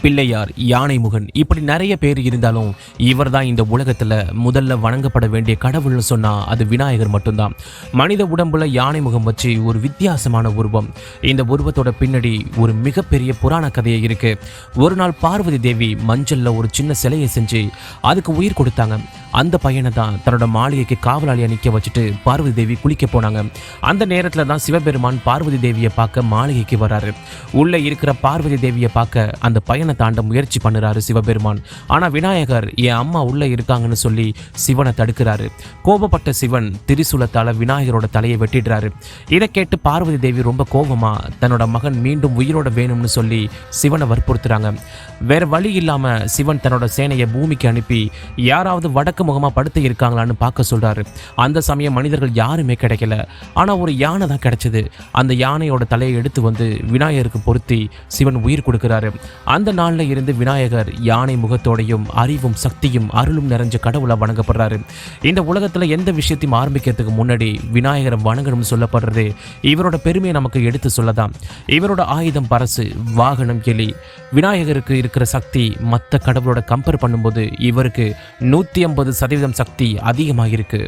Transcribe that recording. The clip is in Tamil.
பிள்ளையார், யானைமுகன் இப்படி நிறைய பேர் இருந்தாலும் இவர் தான் இந்த உலகத்துல முதல்ல வணங்கப்பட வேண்டிய கடவுள்னு சொன்னா அது விநாயகர் மட்டும்தான். மனித உடம்புல யானை முகம் வச்சு ஒரு வித்தியாசமான உருவம். இந்த உருவத்தோட பின்னாடி ஒரு மிகப்பெரிய புராண கதையை இருக்கு. ஒரு நாள் பார்வதி தேவி மஞ்சள்ல ஒரு சின்ன சிலையை செஞ்சு அதுக்கு உயிர் கொடுத்தாங்க. அந்த பையனை தான் தன்னோட மாளிகைக்கு காவலாளியா நிற்க வச்சுட்டு பார்வதி தேவி குளிக்க போனாங்க. அந்த நேரத்துல தான் சிவபெருமான் பார்வதி தேவியை பார்க்க மாளிகைக்கு வராரு. உள்ள இருக்கிற பார்வதி தேவியை பார்க்க அந்த பையனை தாண்ட முயற்சி பண்ணுறாரு சிவபெருமான். ஆனால் விநாயகர் என் அம்மா உள்ள இருக்காங்கன்னு சொல்லி சிவனை தடுக்கிறாரு. கோபப்பட்ட சிவன் திரிசூலத்தால் விநாயகரோட தலையை வெட்டிடுறாரு. இதை கேட்டு பார்வதி தேவி ரொம்ப கோபமா தன்னோட மகன் மீண்டும் உயிரோட வேணும்னு சொல்லி சிவனை வற்புறுத்துறாங்க. வேற வழி இல்லாம சிவன் தன்னோட சேனையை பூமிக்கு அனுப்பி யாராவது வடக்கு முகமா படுத்து இருக்காங்களான்னு பார்க்க சொல்றாரு. அந்த சமயம் மனிதர்கள் யாருமே கிடைக்கல. ஆனா ஒரு யானை தான் கிடைச்சது. அந்த யானையோட தலையை எடுத்து வந்து விநாயகருக்கு பொருத்தி சிவன் உயிர் கொடுக்கிறாரு. அந்த நாள்ல இருந்து விநாயகர் யானை முகத்தோடையும் அறிவும் சக்தியும் அருளும் நிறைஞ்ச கடவுளா வணங்கப்படுறாரு. இந்த உலகத்துல எந்த விஷயத்தையும் ஆரம்பிக்கிறதுக்கு முன்னாடி விநாயகரை வணங்கணும்னு சொல்லப்படுறது இவரோட பெருமையை நமக்கு எடுத்து சொல்லதான். இவரோட ஆயுதம் பரசு, வாகனம் எலி. விநாயகருக்கு இருக்கிற சக்தி மற்ற கடவுளோட கம்பேர் பண்ணும்போது இவருக்கு 150% சக்தி அதிகமாக இருக்கு.